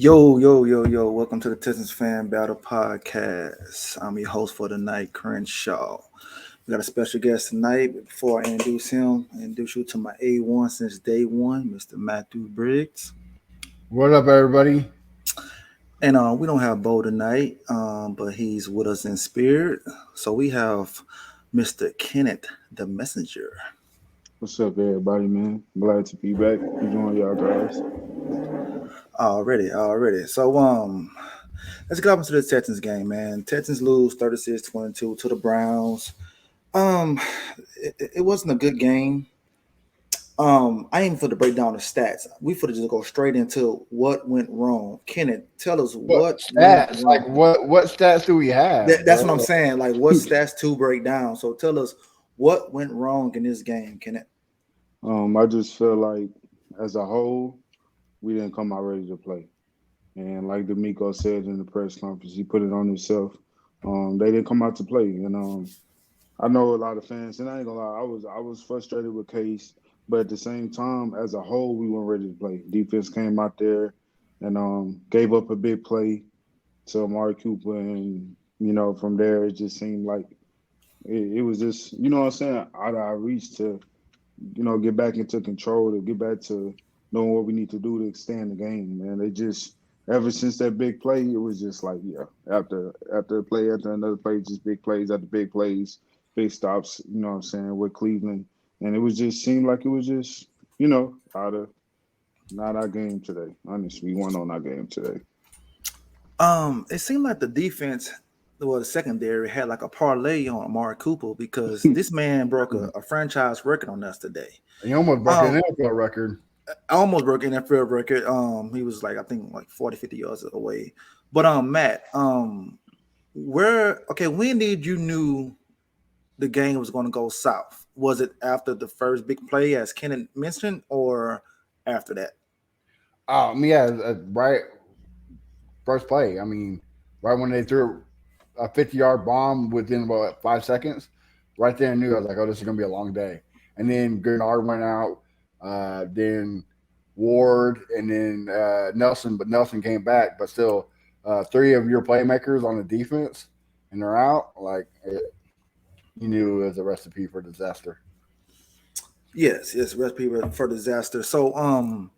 Yo. Welcome to the Texans Fan Battle Podcast. I'm your host for tonight, Crenshaw. We got a special guest tonight. Before I introduce him, I introduce you to my A1 since day one, Mr. Matthew Briggs. What up, everybody? And we don't have Bo tonight, but he's with us in spirit. So we have Mr. Kenneth, the messenger. What's up, everybody, man? Glad to be back. Enjoying y'all guys. Already. So let's get up into the Texans game, man. Texans lose 36-22 to the Browns. Um, it wasn't a good game. I ain't for to break down the stats. We for to just go straight into what went wrong. Kenneth, tell us What what went stats? Like wrong. what stats do we have, That's bro? what I'm saying. Like, what stats to break down? So tell us what went wrong in this game, Kenneth. I just feel like, as a whole, we didn't come out ready to play. And like D'Amico said in the press conference, he put it on himself. They didn't come out to play. And I know a lot of fans, and I ain't gonna lie, I was frustrated with Case, but at the same time, as a whole, we weren't ready to play. Defense came out there and gave up a big play to Amari Cooper, and from there it just seemed like it was just what I'm saying, out of our reach to get back into control, to get back to knowing what we need to do to extend the game. Man, they just ever since that big play, it was just like after play after another play, just big plays after big plays, big stops. You know what I'm saying, with Cleveland, and it was just seemed like it was just out of not our game today. Honestly, we won on our game today. It seemed like the defense, well, the secondary had like a parlay on Amari Cooper because this man broke a franchise record on us today. He almost broke Um, an NFL record. almost broke an NFL record. He was like, I think like 40, 50 yards away. But Matt, when did you knew the game was going to go south? Was it after the first big play, as Kenneth mentioned, or after that? Yeah, right. First play. I mean, right when they threw a 50-yard bomb within about 5 seconds, right there I knew. I was like, oh, this is gonna be a long day. And then Gurnard went out, then Ward, and then Nelson. But Nelson came back, but still, three of your playmakers on the defense, and they're out. You knew it was a recipe for disaster. Yes, recipe for disaster. So,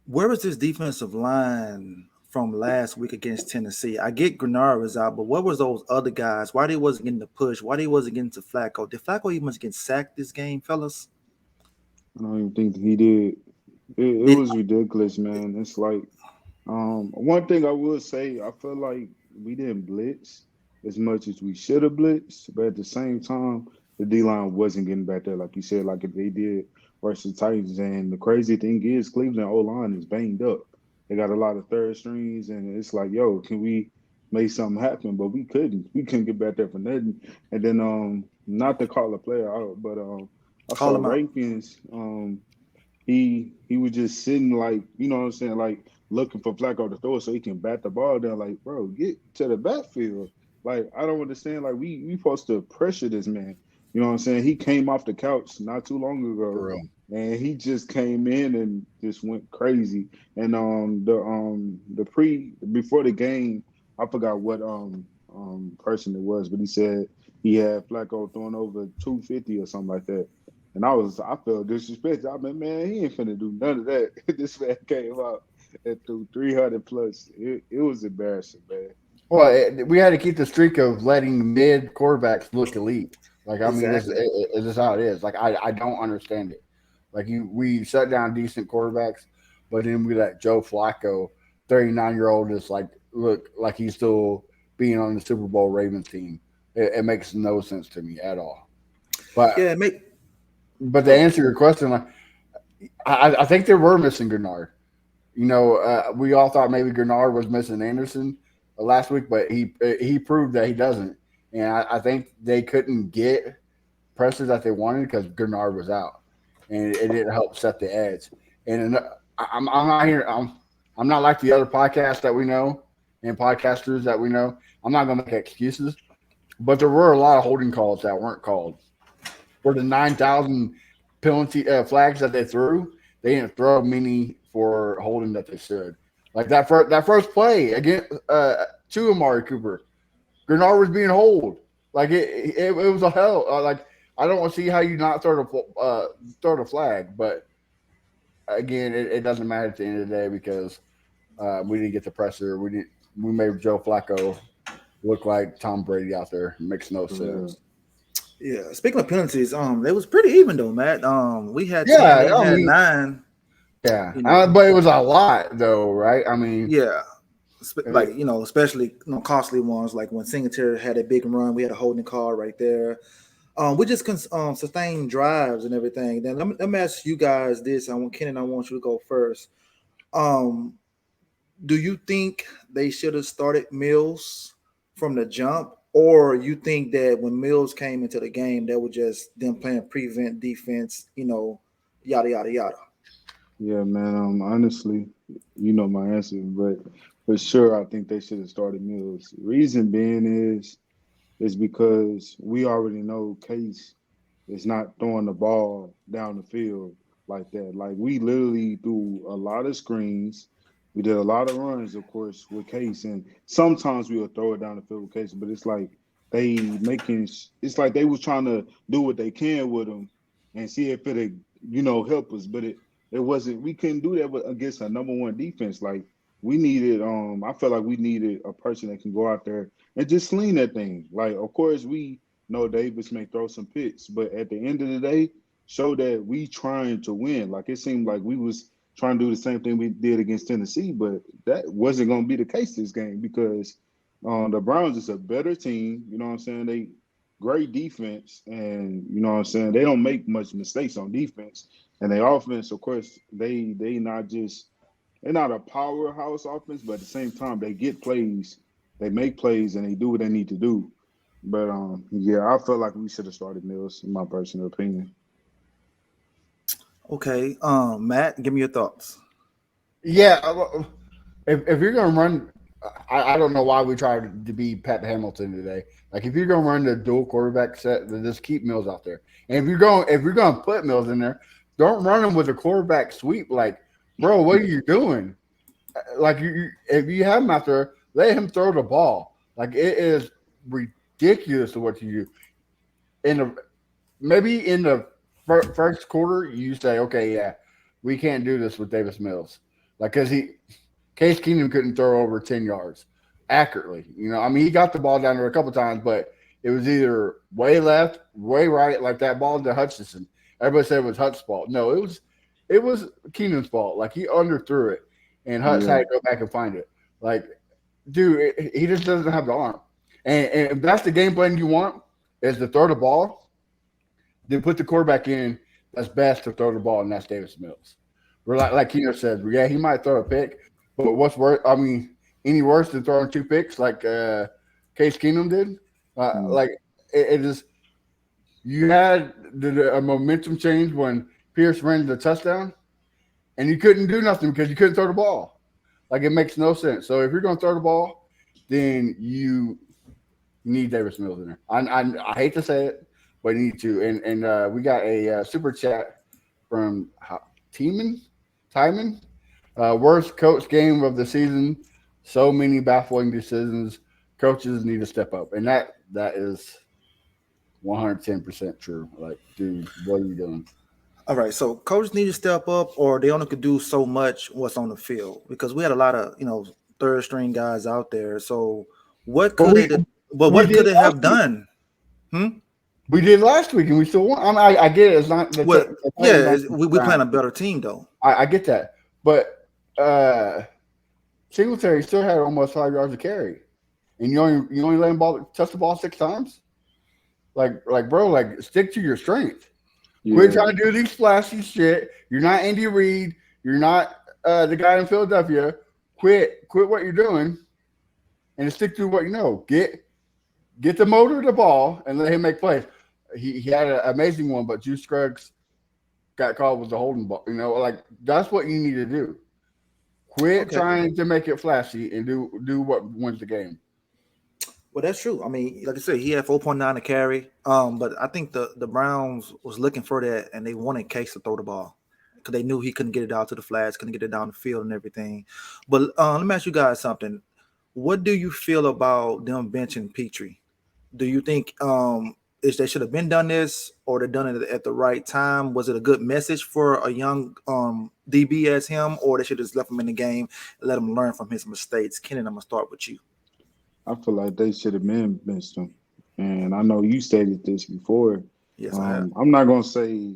where was this defensive line from last week against Tennessee? I get Grenard was out, but what was those other guys? Why they wasn't getting the push? Why they wasn't getting to Flacco? Did Flacco even get sacked this game, fellas? I don't even think that he did. It Did was ridiculous, man. It's like one thing I will say, I feel like we didn't blitz as much as we should have blitzed, but at the same time, the D line wasn't getting back there like you said, like they did versus Titans. And the crazy thing is, Cleveland O line is banged up. They got a lot of third strings, and it's like, yo, can we make something happen? But we couldn't. We couldn't get back there for nothing. And then, not to call a player out, but I call saw him out? Rankins. He was just sitting like, you know what I'm saying, like looking for Flacco to throw so he can bat the ball down. Like, bro, get to the backfield. Like, I don't understand. Like, we supposed to pressure this man. You know what I'm saying? He came off the couch not too long ago, For real. and he just came in and just went crazy. And the pre before the game, I forgot what person it was, but he said he had Flacco throwing over 250 or something like that. And I felt disrespected. I mean, man, he ain't finna do none of that. This man came out and threw 300 plus. It was embarrassing, man. Well, we had to keep the streak of letting mid quarterbacks look elite. Like, I mean, Exactly. this is how it is. Like, I don't understand it. Like, we shut down decent quarterbacks, but then we let Joe Flacco, 39-year-old, just like look like he's still being on the Super Bowl Ravens team. It makes no sense to me at all. Yeah, But make but to go. answer your question, like I think they were missing Grenard. We all thought maybe Grenard was missing Anderson last week, but he proved that he doesn't. And I think they couldn't get pressure that they wanted because Grenard was out, and it didn't help set the edge. And I'm not here. I'm not like the other podcasts that we know and podcasters that we know. I'm not gonna make excuses, but there were a lot of holding calls that weren't called. For the 9,000 penalty flags that they threw, they didn't throw many for holding that they should. Like that first play against to Amari Cooper, Grenard was being holed. Like it was a hell. Like I don't want to see how you not throw the flag, but again, it doesn't matter at the end of the day because we didn't get the pressure. We made Joe Flacco look like Tom Brady out there. It makes no For real. sense. Yeah. Speaking of penalties, they was pretty even though, Matt. We had 10, Yeah, they I had mean, 9. yeah, You know, but it was a lot though, right? I mean, yeah. it, Like especially costly ones. Like when Singletary had a big run, we had a holding call right there. We just sustain drives and everything. Then let me ask you guys this. I want Kenan. I want you to go first. Um, do you think they should have started Mills from the jump, or you think that when Mills came into the game, that was just them playing prevent defense? Yada yada yada. Yeah, man. Honestly, you know my answer, but for sure, I think they should have started Mills. Reason being is because we already know Case is not throwing the ball down the field like that. Like we literally threw a lot of screens. We did a lot of runs, of course, with Case, and sometimes we would throw it down the field with Case. But it's like it's like they was trying to do what they can with him and see if it help us. But it wasn't. We couldn't do that against a number one defense. Like we needed. I felt like we needed a person that can go out there and just sling that thing. Like of course we no, Davis may throw some picks, but at the end of the day, show that we trying to win. Like it seemed like we was trying to do the same thing we did against Tennessee, but that wasn't going to be the case this game because the Browns is a better team. You know what I'm saying? They great defense, and you know what I'm saying. They don't make much mistakes on defense, and they offense, of course, they not just they're not a powerhouse offense, but at the same time, they get plays, they make plays, and they do what they need to do. But yeah, I felt like we should have started Mills, in my personal opinion. Okay. Matt, give me your thoughts. yeah. If you're gonna run, I don't know why we tried to be Pat Hamilton today. Like if you're gonna run the dual quarterback set, then just keep Mills out there. And if you're gonna put Mills in there, don't run him with a quarterback sweep. Like, bro, what are you doing? Like if you have him out there, let him throw the ball. Like it is ridiculous to what you do. In the maybe in the first quarter, you say, okay, yeah, we can't do this with Davis Mills. Like because Case Keenum couldn't throw over 10 yards accurately. I mean, he got the ball down there a couple times, but it was either way left, way right, like that ball to Hutchinson. Everybody said it was Hut's fault. No, it was Keenum's fault. Like he underthrew it, and Hutch had Yeah, to go back and find it. Like, dude, he just doesn't have the arm. And if that's the game plan you want, is to throw the ball, then put the quarterback in that's best to throw the ball, and that's Davis Mills. We're like Keener says, yeah, he might throw a pick, but what's worse? I mean, any worse than throwing two picks like Case Keenum did? mm, Like it is. You had a momentum change when Pierce ran the touchdown, and you couldn't do nothing because you couldn't throw the ball. Like it makes no sense. So if you're going to throw the ball, then you need Davis Mills in there. I hate to say it, but you need to. And we got a super chat from Tiemann. Timon. Worst coach game of the season. So many baffling decisions. Coaches need to step up, and that is 110% true. Like, dude, what are you doing? All right, so coaches need to step up, or they only could do so much what's on the field because we had a lot of third string guys out there. So what But could they? we do- But we what did could they last have week. done? Hmm? We did last week, and we still won. I get it. It's not Well, the yeah, Titans aren't we playing Browns. a better team though. I get that, but uh, Singletary still had almost 5 yards of carry, and you only let him touch the ball 6 times. Like bro, like stick to your strength. Quit yeah, trying to do these flashy shit. You're not Andy Reid. You're not the guy in Philadelphia. Quit what you're doing and stick to what you know. Get the motor of the ball and let him make plays. He had an amazing one, but Juice Scruggs got called with the holding ball. Like that's what you need to do. Quit Okay, trying to make it flashy and do what wins the game. well that's true. I mean, like I said, he had 4.9 to carry. But I think the Browns was looking for that, and they wanted Case to throw the ball. because they knew he couldn't get it out to the flats, couldn't get it down the field and everything. But let me ask you guys something. What do you feel about them benching Petrie? Do you think is they should have been done this, or they done it at the right time? Was it a good message for a young DB as him, or they should have just left him in the game and let him learn from his mistakes? Kenan, I'm gonna start with you. I feel like they should have been benched him. And I know you stated this before. Yes, I have. I'm not gonna say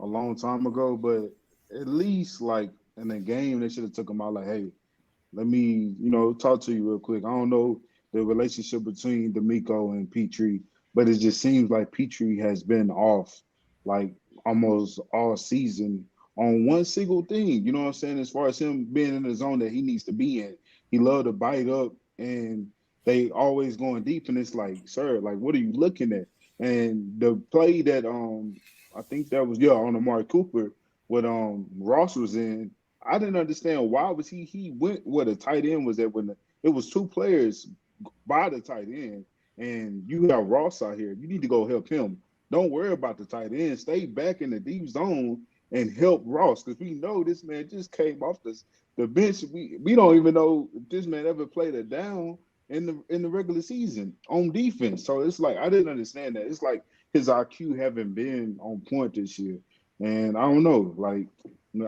a long time ago, but at least like in the game, they should have took him out. Like, hey, let me, talk to you real quick. I don't know the relationship between D'Amico and Petrie, but it just seems like Petrie has been off like almost all season on one single thing. You know what I'm saying? As far as him being in the zone that he needs to be in, he loved to bite up, and they always going deep. And it's like, sir, like, what are you looking at? And the play that I think that was on Amari Cooper, what Ross was in, I didn't understand why was he went where the tight end was at when it was two players by the tight end, and you have Ross out here. You need to go help him. Don't worry about the tight end. Stay back in the deep zone and help Ross, because we know this man just came off the bench. We don't even know if this man ever played a down in the regular season on defense. So it's like I didn't understand that. It's like his IQ haven't been on point this year, and I don't know. Like,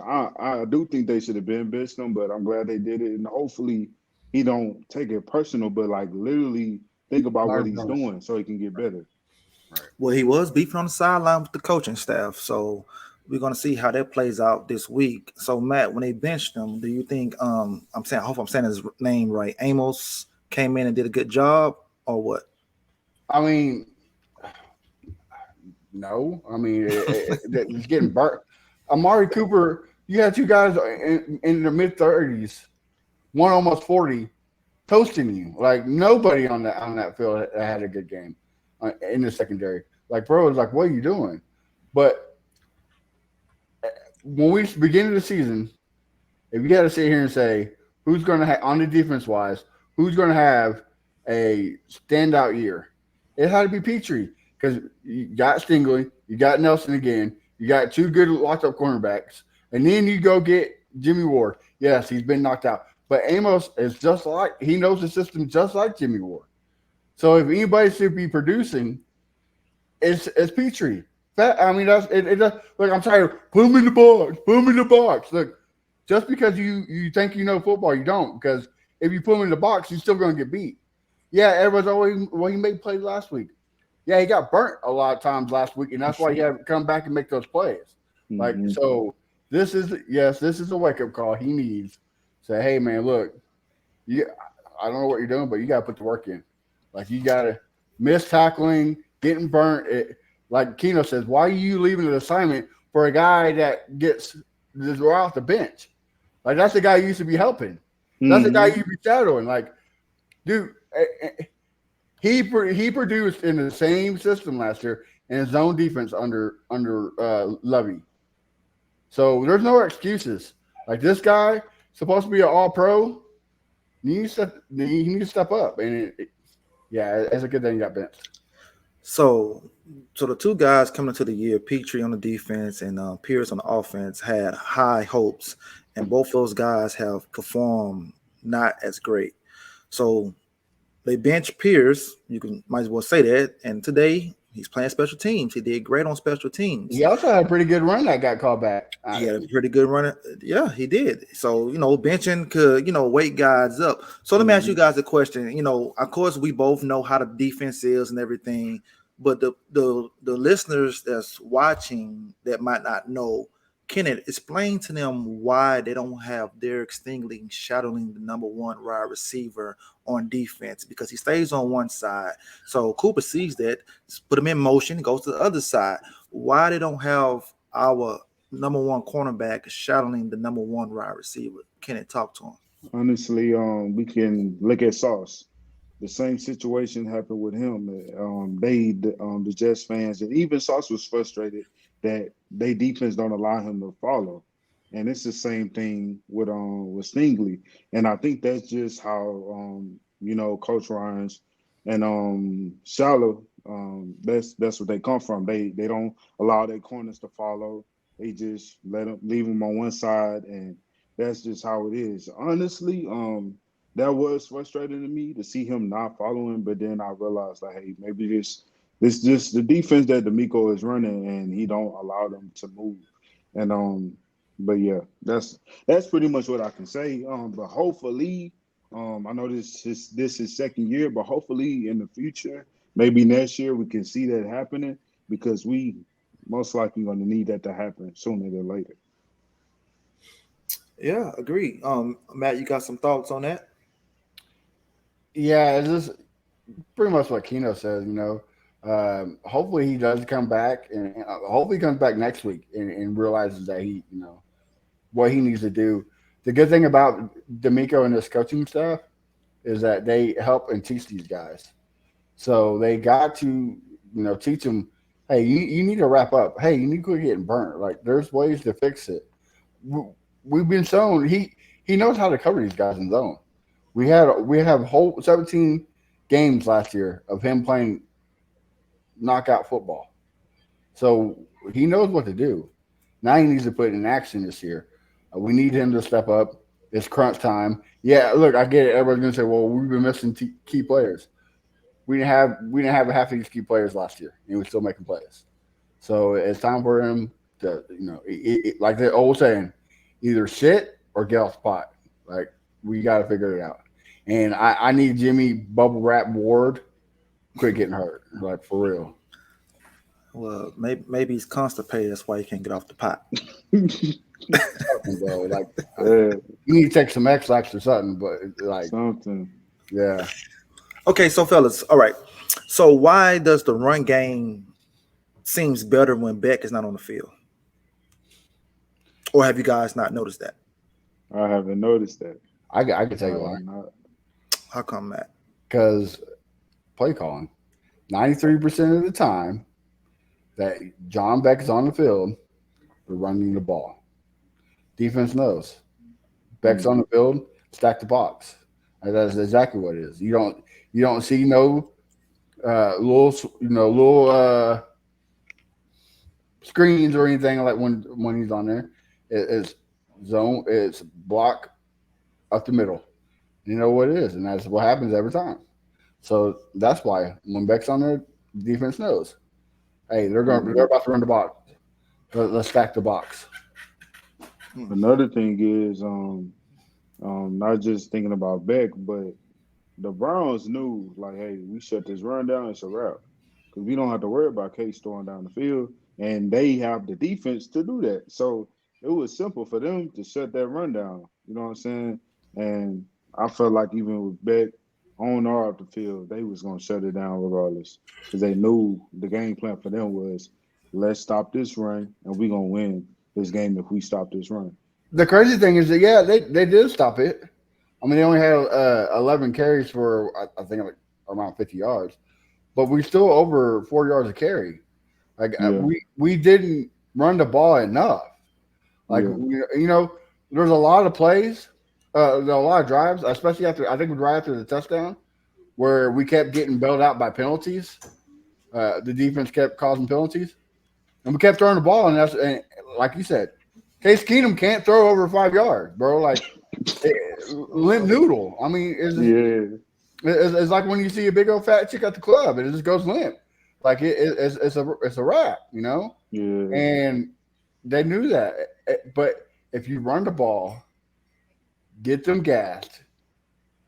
I do think they should have been benched him, but I'm glad they did it, and hopefully he don't take it personal, but like literally think about what Learn he's from it. doing so he can get better. Right. Well, he was beefing on the sideline with the coaching staff, so we're gonna see how that plays out this week. So, Matt, when they benched him, do you think I hope I'm saying his name right, Amos came in and did a good job, or what? I mean, no. I mean, it's getting burnt. Amari Cooper, you had two guys in their mid 30s, one almost 40, toasting you. Like nobody on that field had a good game in the secondary. Like, bro, it's like, what are you doing? But when we begin the season, if you got to sit here and say who's going to have on the defense wise, who's going to have a standout year, it had to be Petrie because you got Stingley, you got Nelson again, you got two good locked up cornerbacks, and then you go get Jimmy Ward. Yes, he's been knocked out, but Amos is just like he knows the system just like Jimmy Ward. So if anybody should be producing, it's Petrie. I mean, that's it. Look, I'm tired. Put him in the box. Put him in the box. Look, just because you think you know football, you don't. Because if you put him in the box, you're still going to get beat. Yeah, everyone's always well. He made plays last week. Yeah, he got burnt a lot of times last week, and that's why he had to come back and make those plays. Like Hmm. so, this is a wake up call. He needs say, hey man, look, you, I don't know what you're doing, but you got to put the work in. Like you got to miss tackling, getting burnt. Like Keno says, why are you leaving an assignment for a guy that gets this off the bench? Like that's the guy you used to be helping. That's the guy Hmm. you be shadowing. Like, dude, he produced in the same system last year in his own defense under Lovey. So there's no excuses. Like this guy supposed to be an All Pro. He needs to step up, and yeah, it's a good thing he got benched. So, so the two guys coming into the year, Petrie on the defense and Pierce on the offense, had high hopes, and both those guys have performed not as great. So they bench Pierce. You can might as well say that. And today he's playing special teams. He did great on special teams. He also had a pretty good run that got called back. He had a pretty good run. Yeah, he did. So, benching could, weight guys up. So let me ask you Hmm. guys a question. Of course we both know how the defense is and everything, but the listeners that's watching that might not know, can it explain to them why they don't have Derek Stingley shadowing the number one wide receiver on defense? Because he stays on one side. So Cooper sees that, put him in motion, goes to the other side. Why they don't have our number one cornerback shadowing the number one wide receiver? Can it talk to him? Honestly, we can look at Sauce. The same situation happened with him. The Jets fans, and even Sauce was frustrated that they defense don't allow him to follow. And it's the same thing with Stingley. And I think that's just how Coach Ryan's and Shallow, that's what they come from. They don't allow their corners to follow. They just leave him on one side, and that's just how it is. Honestly, that was frustrating to me to see him not following. But then I realized like, hey, maybe this just the defense that D'Amico is running, and he don't allow them to move. And but yeah, that's pretty much what I can say. But hopefully, I know this is second year, but hopefully in the future, maybe next year we can see that happening because we most likely going to need that to happen sooner than later. Yeah, agree. Matt, you got some thoughts on that? Yeah, it's just pretty much what Keno says. Hopefully he does come back, and hopefully he comes back next week and realizes that what he needs to do. The good thing about D'Amico and his coaching staff is that they help and teach these guys. So they got to, teach them, hey, you need to wrap up. Hey, you need to quit getting burnt. Like there's ways to fix it. We've been shown he knows how to cover these guys in zone. We have whole 17 games last year of him playing knockout football. So he knows what to do. Now he needs to put it in action this year. We need him to step up. It's crunch time. Yeah, look, I get it. Everybody's gonna say, "Well, we've been missing key players." We didn't have half of these key players last year, and we're still making plays. So it's time for him to, like the old saying, either sit or get off the pot. Like we got to figure it out. And I need Jimmy Bubble Wrap Ward quit getting hurt, like for real. Well, maybe he's constipated. That's why he can't get off the pot. Something, bro. Like Yeah, you need to take some X-Lax or something, but like something. yeah. Okay, so fellas, all right. So why does the run game seems better when Beck is not on the field? Or have you guys not noticed that? I haven't noticed that. I can I tell you why. have not. How come, Matt? Because play calling. 93% of the time that John Beck is on the field, we're running the ball. Defense knows. Beck's on Mm. the field, stack the box. And that's exactly what it is. You don't see no little screens or anything like when he's on there. It's zone. It's block up the middle. You know what it is, and that's what happens every time. So that's why when Beck's on there, defense knows. Hey, they're Mm. about to run the box. Let's stack the box. Another thing is not just thinking about Beck, but the Browns knew like, hey, we shut this run down, it's a wrap. Because we don't have to worry about Case throwing down the field, and they have the defense to do that. So it was simple for them to shut that run down. You know what I'm saying? And I felt like even with Beck on or off the field, they was gonna shut it down regardless. Because they knew the game plan for them was let's stop this run and we're gonna win this game if we stop this run. The crazy thing is that yeah, they did stop it. I mean, they only had 11 carries for I think like around 50 yards, but we still over 4 yards of carry. Like Yeah, we didn't run the ball enough. Like yeah. there's a lot of plays, there's a lot of drives, especially after I think right after the touchdown, where we kept getting bailed out by penalties. The defense kept causing penalties, and we kept throwing the ball, and like you said, Case Keenum can't throw over 5 yards, bro. Like limp noodle. I mean, Yeah, it's like when you see a big old fat chick at the club, and it just goes limp. Like it's a wrap, yeah. and they knew that. But if you run the ball, get them gassed,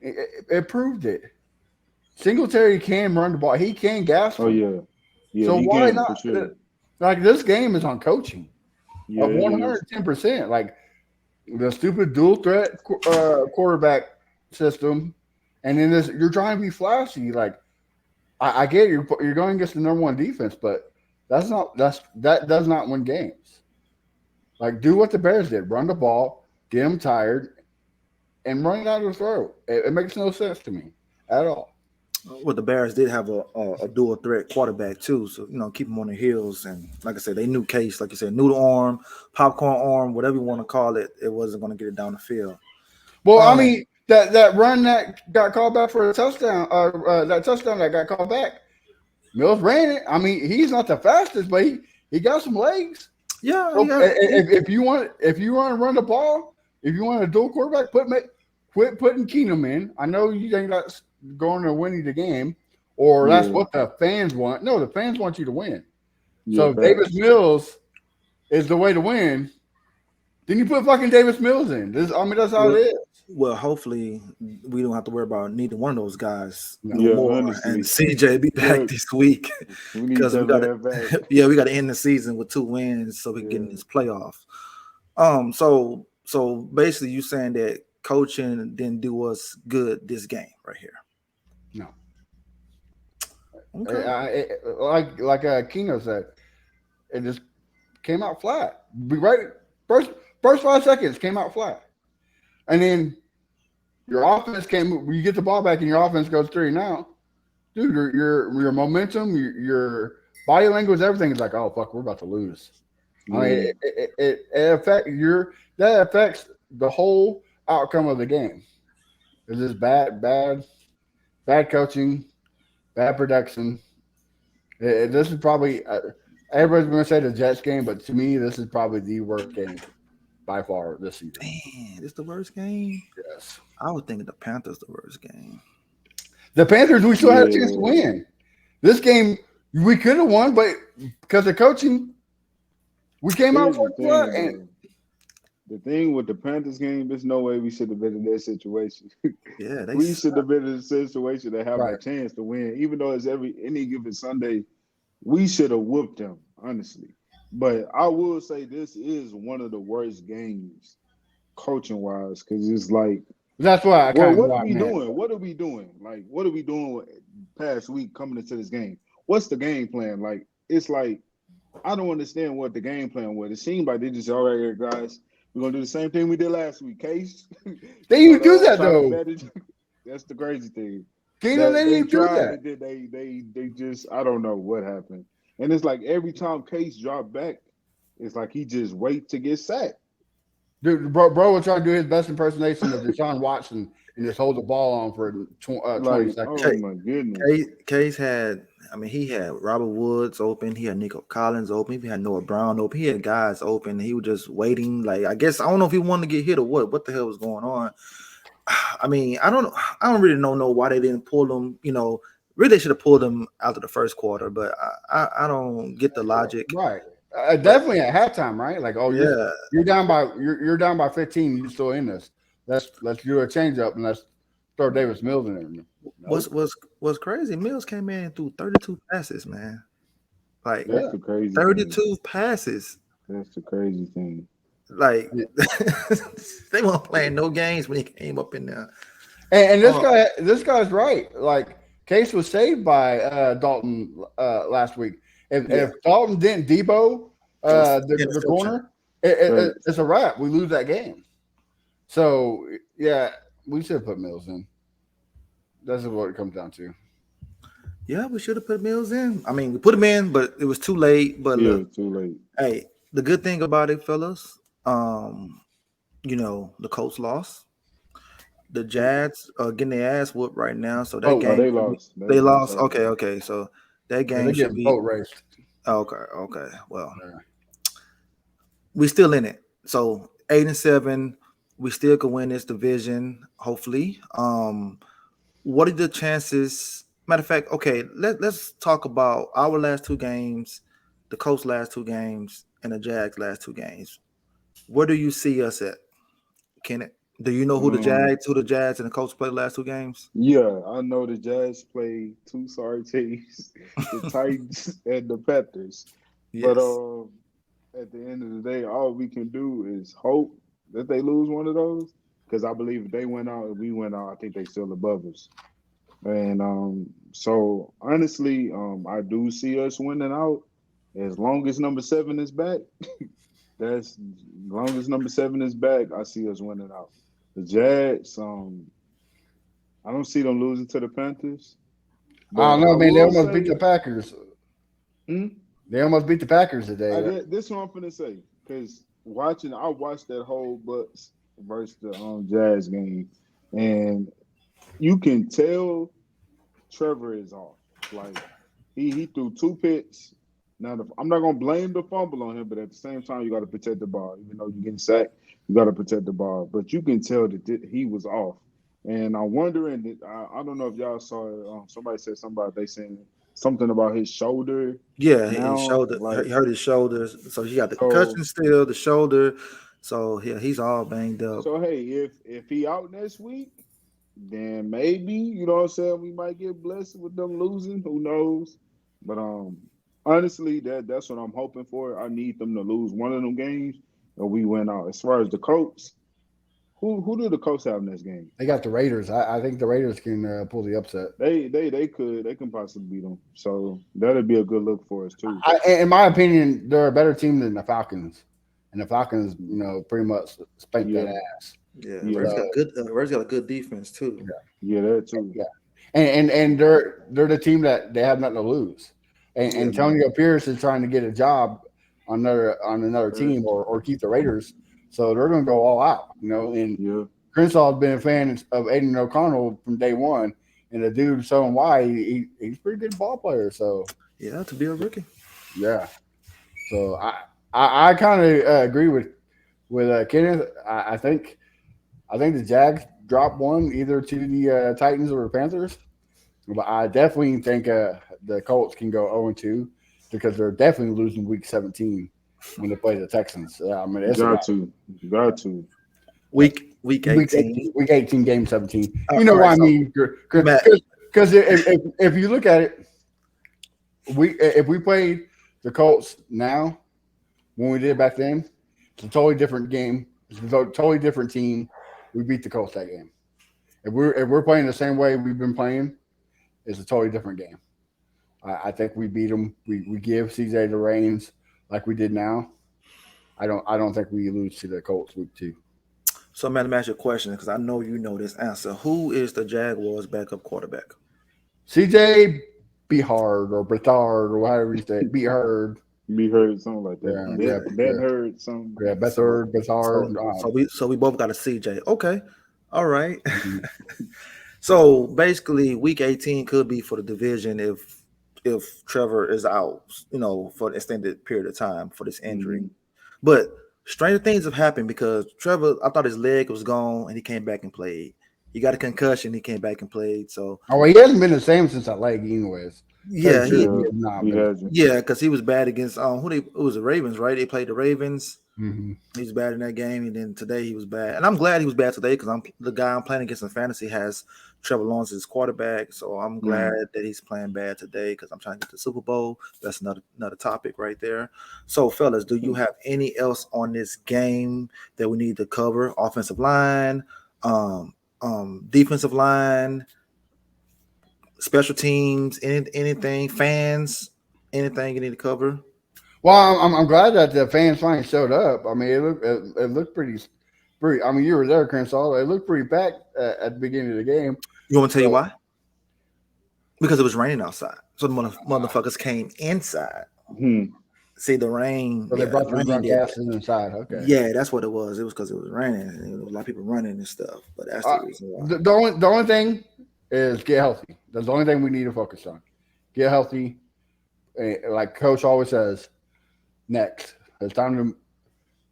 it proved it. Singletary can run the ball. He can gas Oh them. yeah, yeah. So He why can for not? sure. Like this game is on coaching Yeah, of it is. 110%. Like the stupid dual threat quarterback system, and then this you're trying to be flashy. Like I get it, you're going against the number one defense, but that does not win games. Like do what the Bears did: run the ball, get them tired, and run it out of their throat. It makes no sense to me at all. Well, the Bears did have a dual threat quarterback too, so keep them on their heels. And like I said, they knew Case, like you said, noodle arm, popcorn arm, whatever you want to call it. It wasn't going to get it down the field. Well, I Um, mean that run that got called back for a touchdown, that touchdown that got called back. Mills ran it. I mean, he's not the fastest, but he got some legs. Yeah, So, yeah, if you want to run the ball, if you want a dual quarterback, quit putting Keenum in. I know you think that's going to winning the game, or that's Yeah, what the fans want. No, the fans want you to win. yeah, So if Davis facts. Mills is the way to win, then you put fucking Davis Mills in. I mean, that's how it well, is. well, hopefully we don't have to worry about neither one of those guys No. no Yeah, more. And honestly, CJ be back look, this week we need because that we got to, man back. yeah, we got to end the season with 2 wins so we can get in Yeah, this playoffs. So basically, you saying that coaching didn't do us good this game right here. No. Okay. Like Keno said, it just came out flat. Right, first 5 seconds came out flat, and then your offense came. You get the ball back, and your offense goes 3 and out. Dude, your momentum, your body language, everything is like, oh fuck, we're about to lose. I mean, yeah, that affects the whole outcome of the game. It's just bad coaching, bad production. This is probably everybody's going to say the Jets game, but to me, this is probably the worst game by far this season. Man, it's the worst game. Yes, I was thinking the Panthers the worst game. the Panthers, we still had a chance to yeah. win. This game we could have won, but because of coaching, we came out Here's the for flat. thing, And though. The thing with the Panthers game, there's no way we should have been in that situation. Yeah, they We should have suck. been in a situation to have a right, chance to win, even though it's any given Sunday. We should have whooped them, honestly. But I will say this is one of the worst games coaching wise, because it's like, that's why I well, kind of what are what I we meant. doing? What are we doing? Like, what are we doing past week coming into this game? What's the game plan? Like, it's like I don't understand what the game plan was. It seemed like they just all right here, guys. We're gonna do the same thing we did last week. Case, They we're didn't do gonna that try to though. manage. That's the crazy thing. Keenum, That they they didn't do tried that. and then they just I don't know what happened. And it's like every time Case dropped back, it's like he just wait to get sacked. Dude, bro was trying to do his best impersonation of Deshaun Watson and just hold the ball on for 20 Like, seconds. oh Case, my goodness. Case had, I mean, he had Robert Woods open. He had Nico Collins open. He had Noah Brown open. He had guys open. He was just waiting. Like, I guess I don't know if he wanted to get hit or what. What the hell was going on? I mean, I don't really know why they didn't pull him. Really they should have pulled him out of the first quarter, but I don't get the logic. Right. But Definitely at halftime, right? Like, oh, yeah, you're down by 15. You're still in this. Let's do a change up and let's throw Davis Mills in there. what's Nope. what's what's crazy? Mills came in and threw 32 passes, man. Like That's Yeah. the crazy thing. 32 passes. That's the crazy thing. Like Yeah. they weren't playing no games when he came up in there. And Uh, this guy's right. Like Case was saved by Dalton last week. yeah, If Dalton didn't Debo it was the interception. corner, Facts. it's a wrap. We lose that game. So yeah, we should put Mills in. That's what it comes down to. Yeah, we should have put Mills in. I mean, we put him in, but it was too late. But Yeah, look, too late. hey, the good thing about it, fellas, the Colts lost. The Jags are getting their ass whooped right now, so that Boat Oh, game they should be, lost. They they lost lost. already. Okay. So that Yeah, game they're should getting be boat raced. okay. Well, Yeah. we still in it. So 8-7, we still can win this division, hopefully. What are the chances? Matter of fact, okay, let's talk about our last 2 games, the Colts last 2 games, and the Jags last 2 games. Where do you see us at? Kenneth? Do you know Um, who the Jags and the Colts played the last 2 games? yeah, I know the Jazz played two sorry teams, the Titans and the Panthers. But Yes. at the end of the day, all we can do is hope that they lose one of those. Because I believe if they went out and we went out, I think they still above us. And so honestly, I do see us winning out as long as number 7 is back. That's as long as number 7 is back, I see us winning out. The Jags, I don't see them losing to the Panthers, I but don't know, I man. They will almost beat say, the Packers. hmm, They almost beat the Packers today. this is what I'm finna say because I watched that whole Bucks versus the Jazz game, and you can tell Trevor is off. Like he threw 2 picks Now, I'm not gonna blame the fumble on him, but at the same time, you got to protect the ball. Even though you're getting sacked, you got to protect the ball. But you can tell that he was off. And I'm wondering that I don't know if y'all saw it. Somebody said something about they saying something about his shoulder Yeah, his now. shoulder. Like He hurt his shoulders, so he got the so, concussion still, the shoulder. So yeah, he's all banged up. so hey, if he out next week, then maybe you know what I'm saying. We might get blessed with them losing. Who knows? But honestly, that's what I'm hoping for. I need them to lose one of them games, and we win out. As far as the Colts, who do the Colts have in this game? They got the Raiders. I think the Raiders can pull the upset. They can possibly beat them. So that'd be a good look for us too. In my opinion, they're a better team than the Falcons, and the Falcons, pretty much spanked that Yeah, ass. Yeah, yeah, Raiders So got good. Raiders got a good defense too. yeah, that too. yeah, and they're the team that they have nothing to lose. And Yeah, man. Antonio Pierce is trying to get a job on another team or keep the Raiders, so they're going to go all out. And Yeah, Crenshaw has been a fan of Aiden O'Connell from day one, and the dude showing why he's a pretty good ball player. So Yeah, to be a rookie. yeah, so I kind of agree with Kenneth. I think the Jags drop one either to the Titans or the Panthers, but I definitely think the Colts can go 0-2 because they're definitely losing Week 17 when they play the Texans. I mean, it's a got to, got to. Week Week 18. 18, Week 18, Game 17. You know All what right, I so mean? Matt. Because if you look at it, if we played the Colts now when we did back then, it's a totally different game. It's a totally different team. We beat the Colts that game. If we're playing the same way we've been playing, it's a totally different game. I think we beat them. We give CJ the reins like we did now. I don't think we lose to the Colts week 2. So, Matt, let me ask you a question because I know you know this answer. Who is the Jaguars' backup quarterback? CJ Behard or Bethard or however you say it, Behard. Me heard something like that. Yeah, yeah, That yeah, heard something. yeah. So, Bethard, Bethard. so we both got a CJ. Okay, all right. Mhm. So basically, week 18 could be for the division if Trevor is out, for an extended period of time for this injury. Hmm. But stranger things have happened because Trevor, I thought his leg was gone and he came back and played. He got a concussion, he came back and played. So Oh, well, he hasn't been the same since that leg, anyways. Tell you the yeah, truth, he he Yeah, has not he been. hasn't. yeah, because he was bad against it was the Ravens, right? They played the Ravens. Mm-hmm. He was bad in that game, and then today he was bad. And I'm glad he was bad today because I'm the guy I'm playing against in fantasy has Trevor Lawrence as quarterback. So I'm glad Hmm. that he's playing bad today because I'm trying to get the Super Bowl. That's another topic right there. So, fellas, do you have any else on this game that we need to cover? Offensive line, um, defensive line, special teams, anything, fans, anything you need to cover? Well, I'm glad that the fans finally showed up. I mean, it looked pretty. I mean, you were there, Crenshaw. It looked pretty packed at the beginning of the game. You want me to tell you So, why? Because it was raining outside. So the motherfuckers came inside. Hmm. See the rain, so they yeah, the rain brought did gas that. inside. Okay. Yeah, that's what it was. It was because it was raining and there was a lot of people running and stuff. But that's the Uh, reason why. the only thing is get healthy. That's the only thing we need to focus on. Get healthy. Like Coach always says, next. It's time to.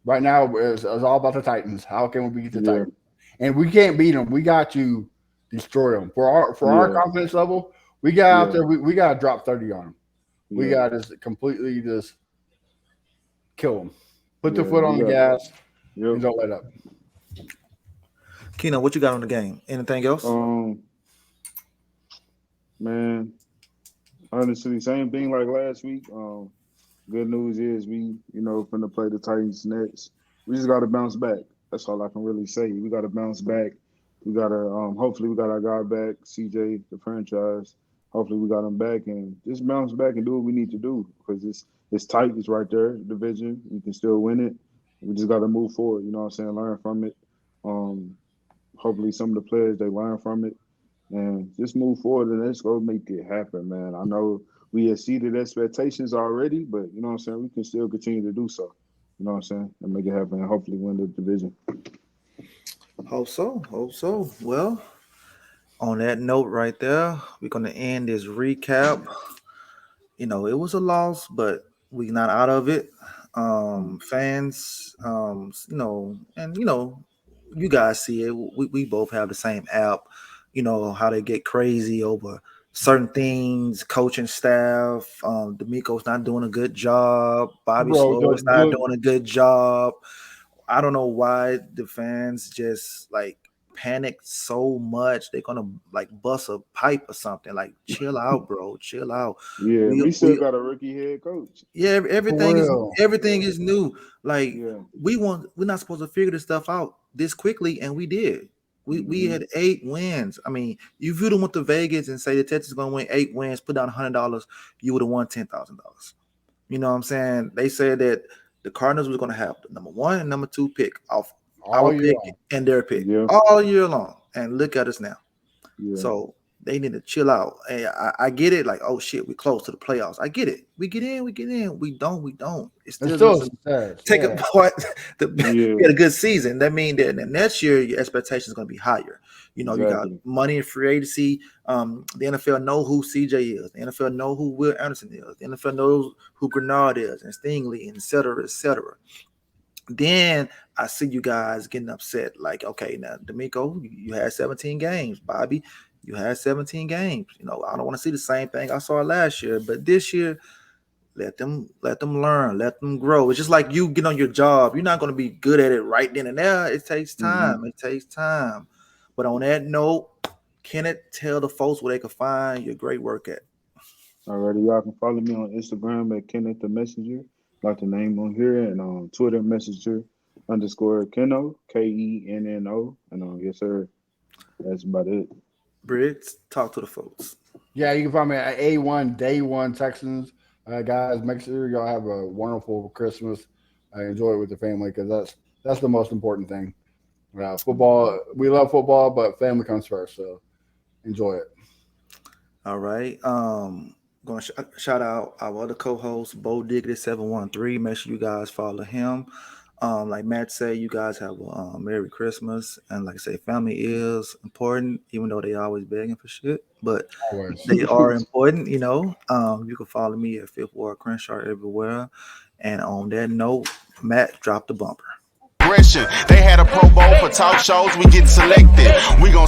Right now, it's all about the Titans. How can we beat the Yeah, Titans? And we can't beat them. We got to destroy them. For our yeah, confidence level, we got out yeah, there. We got to drop 30 on them. We yeah, got to completely just kill them. Put the yeah. foot We on the got. gas Yep. and don't let up. Keno, what you got on the game? Anything else? Um, man. Honestly, same thing like last week. Good news is we finna play the Titans next. We just gotta bounce back. That's all I can really say. We gotta bounce back. We gotta hopefully we got our guy back, CJ, the franchise. Hopefully we got him back and just bounce back and do what we need to do because it's tight. It's right there, division. We can still win it. We just gotta move forward. You know what I'm saying? Learn from it. Um, hopefully some of the players they learn from it and just move forward and let's go make it happen, man. I know we exceeded expectations already, but you know what I'm saying? We can still continue to do so. You know what I'm saying? And make it happen and hopefully win the division. Hope so. Hope so. Well, on that note right there, we're gonna end this recap. It was a loss, but We not out of it. Mm. Fans, and you guys see it. We both have the same app. You know how they get crazy over certain things, coaching staff. D'Amico's not doing a good job. Bobby Bro, Slow is not doing a good job. I don't know why the fans just like panic so much. They're gonna like bust a pipe or something. Like, chill out, bro. Chill out. Yeah, We we still we got a rookie head coach. yeah, for real. everything Yeah, is new. Like, yeah. we're not supposed to figure this stuff out this quickly, and we did. We Hmm. had 8 wins. I mean, if you'd have went to Vegas and say the Texans gonna win 8 wins, put down $100, you would have won $10,000. You know what I'm saying? They said that the Cardinals was gonna have the number one and number two pick off our All year pick long. and their pick Yeah, all year long. And look at us now. yeah, So they need to chill out. And I get it. Like, oh shit, we close to the playoffs. I get it. We get in. We get in. We don't. We don't. It's It's still still a just success. take Yeah. apart. We yeah. had a good season. That means that the next year your expectations are going to be higher. You got Exactly. money in free agency. The NFL know who CJ is. The NFL know who Will Anderson is. The NFL knows who Grenard is and Stingley, and et cetera, et cetera. Then I see you guys getting upset. Like, okay, now D'Amico, you had 17 games. Bobby, you had 17 games. I don't want to see the same thing I saw last year, but this year, let them learn, let them grow. It's just like you get on your job. You're not going to be good at it right then and there. It takes Hmm. time. It takes time. But on that note, Kenneth, tell the folks where they can find your great work at. Alrighty, y'all can follow me on Instagram at Kenneth the Messenger, like the name on here, and on Twitter Messenger underscore Kenno, KENNO. And yes, sir. That's about it. Briggs, talk to the folks. Yeah, you can find me at A1 Day One Texans. Guys, make sure y'all have a wonderful Christmas. Enjoy it with the family because that's the most important thing. Football, we love football, but family comes first. So enjoy it. All right. Going to shout out our other co-host, Bo Diggity 713. Make sure you guys follow him. Like Matt said, you guys have a Merry Christmas, and like I say, family is important, even though they always begging for shit. But Always. they are important. You can follow me at Fifth Ward Crenshaw everywhere. And on that note, Matt dropped the bumper. They had a Pro Bowl for talk shows. We get selected. We gonna